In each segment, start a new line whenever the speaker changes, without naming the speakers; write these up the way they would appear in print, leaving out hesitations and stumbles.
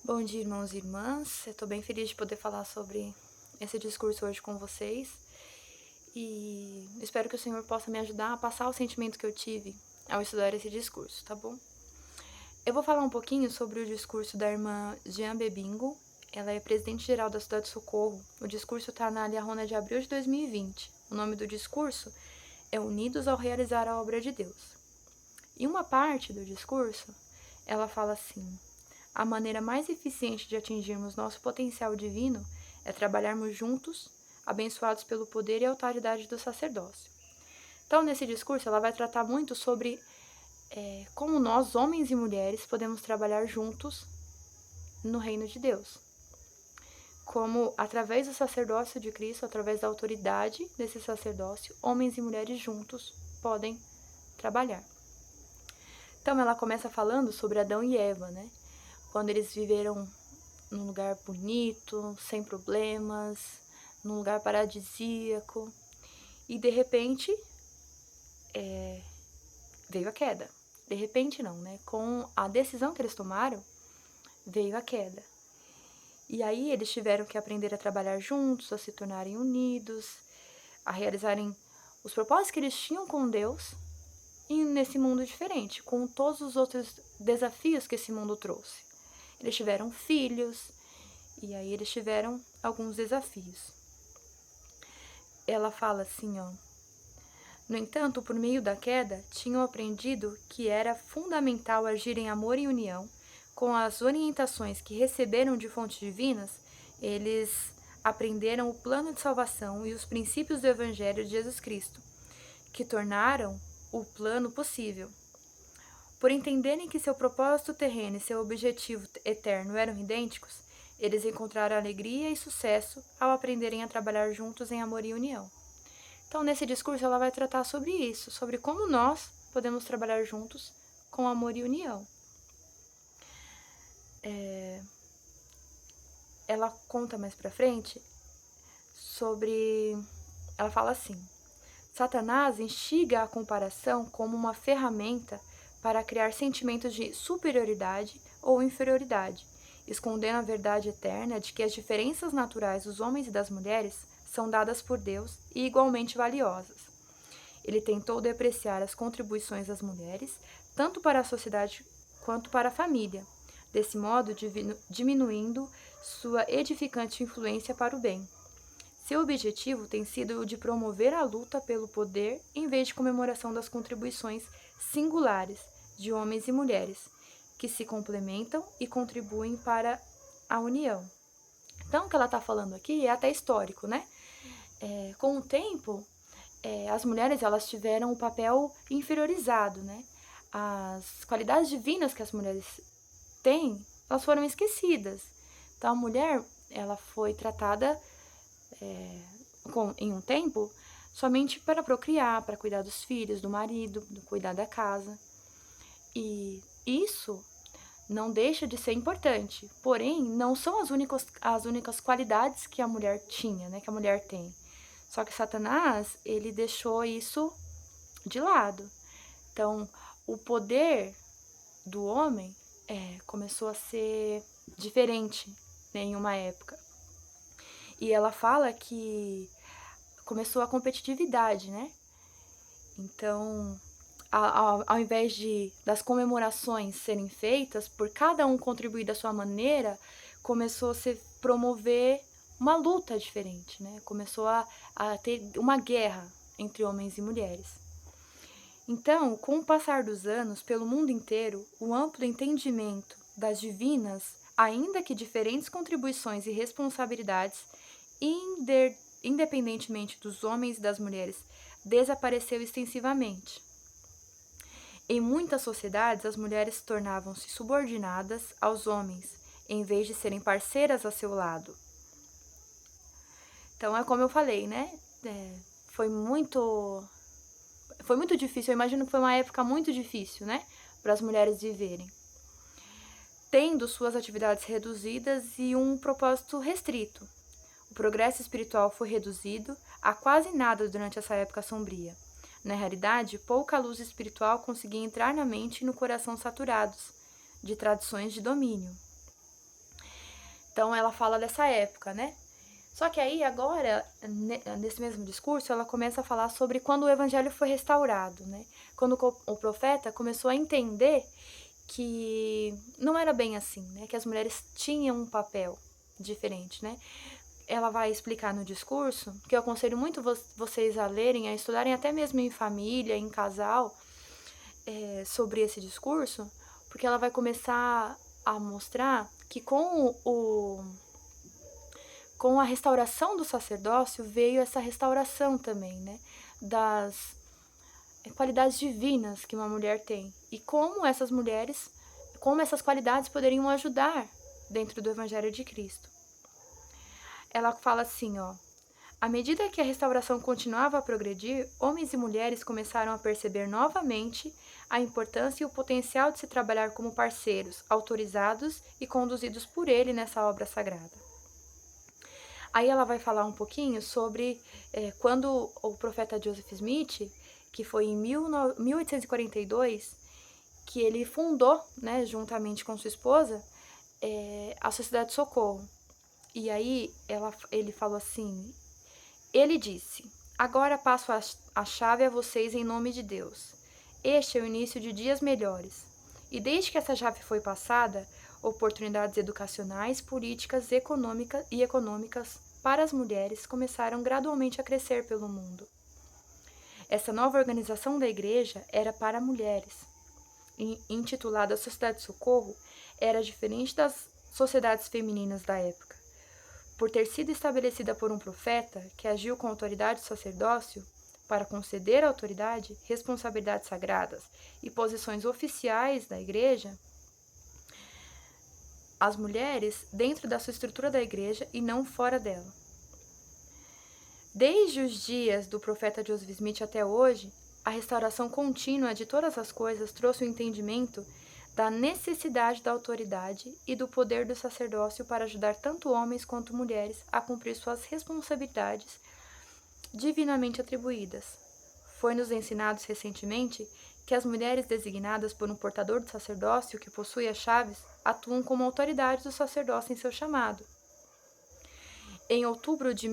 Bom dia, irmãos e irmãs. Eu tô bem feliz de poder falar sobre esse discurso hoje com vocês e espero que o Senhor possa me ajudar a passar o sentimento que eu tive ao estudar esse discurso, tá bom? Eu vou falar um pouquinho sobre o discurso da irmã Jean Bebingo. Ela é presidente-geral da Cidade de Socorro. O discurso está na Liarona de abril de 2020. O nome do discurso é Unidos ao Realizar a Obra de Deus. Em uma parte do discurso, ela fala assim: a maneira mais eficiente de atingirmos nosso potencial divino é trabalharmos juntos, abençoados pelo poder e autoridade do sacerdócio. Então, nesse discurso, ela vai tratar muito sobre como nós, homens e mulheres, podemos trabalhar juntos no reino de Deus. Como, através do sacerdócio de Cristo, através da autoridade desse sacerdócio, homens e mulheres juntos podem trabalhar. Então, ela começa falando sobre Adão e Eva, né? Quando eles viveram num lugar bonito, sem problemas, num lugar paradisíaco. E de repente veio a queda. De repente não, né? Com a decisão que eles tomaram, veio a queda. E aí eles tiveram que aprender a trabalhar juntos, a se tornarem unidos, a realizarem os propósitos que eles tinham com Deus e nesse mundo diferente, com todos os outros desafios que esse mundo trouxe. Eles tiveram filhos, e aí eles tiveram alguns desafios. Ela fala assim, ó: no entanto, por meio da queda, tinham aprendido que era fundamental agir em amor e união. Com as orientações que receberam de fontes divinas, eles aprenderam o plano de salvação e os princípios do Evangelho de Jesus Cristo, que tornaram o plano possível. Por entenderem que seu propósito terreno e seu objetivo eterno eram idênticos, eles encontraram alegria e sucesso ao aprenderem a trabalhar juntos em amor e união. Então, nesse discurso, ela vai tratar sobre isso, sobre como nós podemos trabalhar juntos com amor e união. Ela conta mais pra frente sobre... Ela fala assim: Satanás instiga a comparação como uma ferramenta para criar sentimentos de superioridade ou inferioridade, escondendo a verdade eterna de que as diferenças naturais dos homens e das mulheres são dadas por Deus e igualmente valiosas. Ele tentou depreciar as contribuições das mulheres, tanto para a sociedade quanto para a família, desse modo diminuindo sua edificante influência para o bem. Seu objetivo tem sido o de promover a luta pelo poder em vez de comemoração das contribuições singulares de homens e mulheres, que se complementam e contribuem para a união. Então, o que ela está falando aqui é até histórico, né? Com o tempo, as mulheres elas tiveram um papel inferiorizado, né? As qualidades divinas que as mulheres têm, elas foram esquecidas. Então, a mulher ela foi tratada em um tempo somente para procriar, para cuidar dos filhos, do marido, cuidar da casa. E isso não deixa de ser importante, porém não são as únicas qualidades que a mulher tinha, né, que a mulher tem. Só que Satanás, ele deixou isso de lado. Então, o poder do homem começou a ser diferente, né, em uma época. E ela fala que começou a competitividade, né? Então, ao invés das comemorações serem feitas, por cada um contribuir da sua maneira, começou a se promover uma luta diferente, né? Começou a ter uma guerra entre homens e mulheres. Então, com o passar dos anos, pelo mundo inteiro, o amplo entendimento das divinas, ainda que diferentes contribuições e responsabilidades, independentemente dos homens e das mulheres, desapareceu extensivamente. Em muitas sociedades, as mulheres tornavam-se subordinadas aos homens, em vez de serem parceiras a seu lado. Então, é como eu falei, né? Foi muito difícil. Eu imagino que foi uma época muito difícil, né? Para as mulheres viverem. Tendo suas atividades reduzidas e um propósito restrito. O progresso espiritual foi reduzido a quase nada durante essa época sombria. Na realidade, pouca luz espiritual conseguia entrar na mente e no coração saturados de tradições de domínio. Então ela fala dessa época, né? Só que aí agora, nesse mesmo discurso, ela começa a falar sobre quando o evangelho foi restaurado, né? Quando o profeta começou a entender que não era bem assim, né? Que as mulheres tinham um papel diferente, né? Ela vai explicar no discurso, que eu aconselho muito vocês a lerem, a estudarem até mesmo em família, em casal, sobre esse discurso, porque ela vai começar a mostrar que com a restauração do sacerdócio veio essa restauração também, né? Das qualidades divinas que uma mulher tem. E como essas qualidades poderiam ajudar dentro do Evangelho de Cristo. Ela fala assim, ó. À medida que a restauração continuava a progredir, homens e mulheres começaram a perceber novamente a importância e o potencial de se trabalhar como parceiros, autorizados e conduzidos por ele nessa obra sagrada. Aí ela vai falar um pouquinho sobre quando o profeta Joseph Smith, que foi em 1842, que ele fundou, né, juntamente com sua esposa, a Sociedade de Socorro. E aí ele falou assim, ele disse, agora passo a chave a vocês em nome de Deus. Este é o início de dias melhores. E desde que essa chave foi passada, oportunidades educacionais, políticas e econômicas para as mulheres começaram gradualmente a crescer pelo mundo. Essa nova organização da igreja era para mulheres. Intitulada Sociedade de Socorro, era diferente das sociedades femininas da época. Por ter sido estabelecida por um profeta que agiu com autoridade do sacerdócio para conceder autoridade, responsabilidades sagradas e posições oficiais da igreja, as mulheres dentro da sua estrutura da igreja e não fora dela. Desde os dias do profeta Joseph Smith até hoje, a restauração contínua de todas as coisas trouxe o entendimento da necessidade da autoridade e do poder do sacerdócio para ajudar tanto homens quanto mulheres a cumprir suas responsabilidades divinamente atribuídas. Foi-nos ensinado recentemente que as mulheres designadas por um portador do sacerdócio que possui as chaves atuam como autoridade do sacerdócio em seu chamado. Em outubro de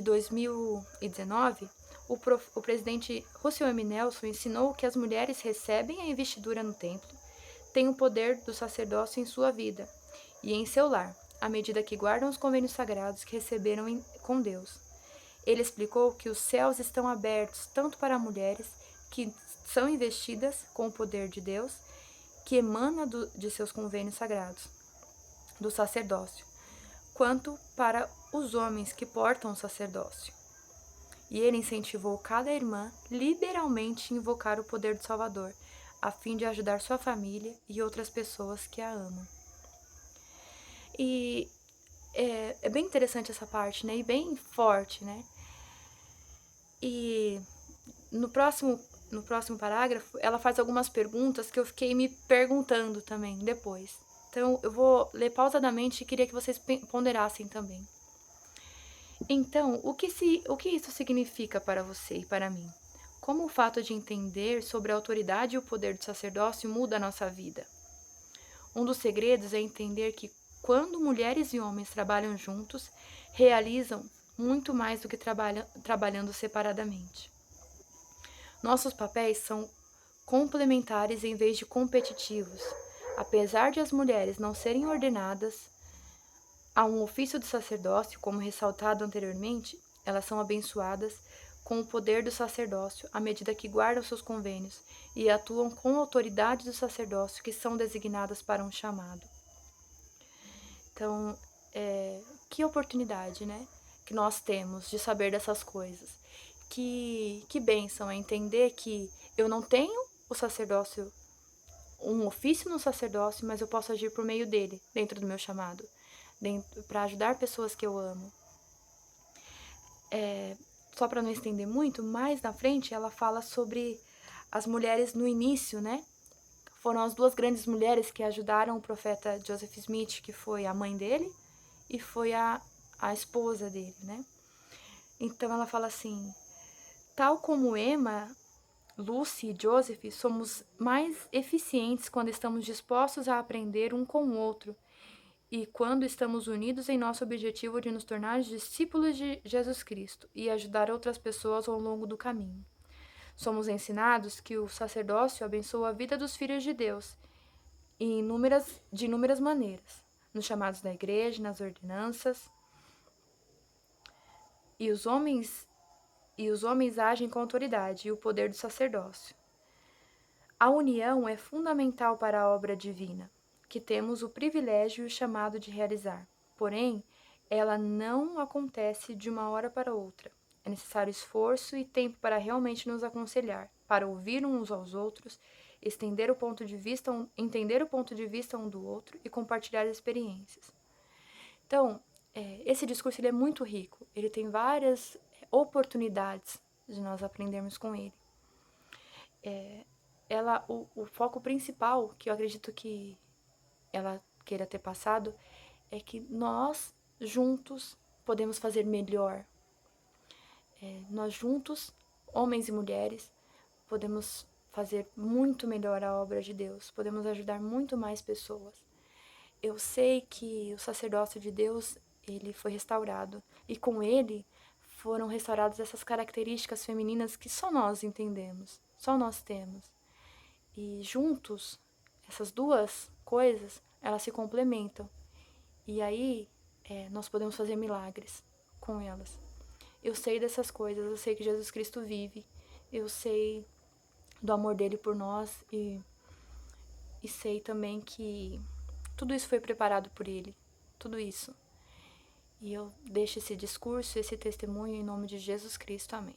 2019, o presidente Russell M. Nelson ensinou que as mulheres recebem a investidura no templo, têm o poder do sacerdócio em sua vida e em seu lar, à medida que guardam os convênios sagrados que receberam com Deus. Ele explicou que os céus estão abertos tanto para mulheres que são investidas com o poder de Deus, que emana de seus convênios sagrados, do sacerdócio, quanto para os homens que portam o sacerdócio. E ele incentivou cada irmã liberalmente a invocar o poder do Salvador, a fim de ajudar sua família e outras pessoas que a amam. E é bem interessante essa parte, né? E bem forte, né? E no próximo parágrafo, ela faz algumas perguntas que eu fiquei me perguntando também depois. Então, eu vou ler pausadamente e queria que vocês ponderassem também. Então, o que isso significa para você e para mim? Como o fato de entender sobre a autoridade e o poder do sacerdócio muda a nossa vida? Um dos segredos é entender que quando mulheres e homens trabalham juntos, realizam muito mais do que trabalhando separadamente. Nossos papéis são complementares em vez de competitivos. Apesar de as mulheres não serem ordenadas a um ofício do sacerdócio, como ressaltado anteriormente, elas são abençoadas com o poder do sacerdócio à medida que guardam seus convênios e atuam com a autoridade do sacerdócio que são designadas para um chamado. Então, que oportunidade, né, que nós temos de saber dessas coisas. Que bênção é entender que eu não tenho o sacerdócio, um ofício no sacerdócio, mas eu posso agir por meio dele, dentro do meu chamado, para ajudar pessoas que eu amo. Só para não estender muito, mais na frente ela fala sobre as mulheres no início, né? Foram as duas grandes mulheres que ajudaram o profeta Joseph Smith, que foi a mãe dele e foi a esposa dele, né? Então ela fala assim: tal como Emma, Lucy e Joseph, somos mais eficientes quando estamos dispostos a aprender um com o outro e quando estamos unidos em nosso objetivo de nos tornar discípulos de Jesus Cristo e ajudar outras pessoas ao longo do caminho. Somos ensinados que o sacerdócio abençoa a vida dos filhos de Deus de inúmeras maneiras, nos chamados da igreja, nas ordenanças, e os homens agem com autoridade e o poder do sacerdócio. A união é fundamental para a obra divina, que temos o privilégio e o chamado de realizar. Porém, ela não acontece de uma hora para outra. É necessário esforço e tempo para realmente nos aconselhar, para ouvir uns aos outros, entender o ponto de vista um do outro e compartilhar experiências. Então, esse discurso ele é muito rico. Ele tem várias oportunidades de nós aprendermos com ele. O foco principal que eu acredito que ela queira ter passado é que nós juntos podemos fazer melhor. Nós juntos, homens e mulheres, podemos fazer muito melhor a obra de Deus, podemos ajudar muito mais pessoas. Eu sei que o sacerdócio de Deus, ele foi restaurado, e com ele foram restauradas essas características femininas que só nós entendemos, só nós temos. E juntos, essas duas coisas, elas se complementam. E aí, nós podemos fazer milagres com elas. Eu sei dessas coisas, eu sei que Jesus Cristo vive, eu sei do amor dele por nós e sei também que tudo isso foi preparado por ele, tudo isso. E eu deixo esse discurso, esse testemunho em nome de Jesus Cristo. Amém.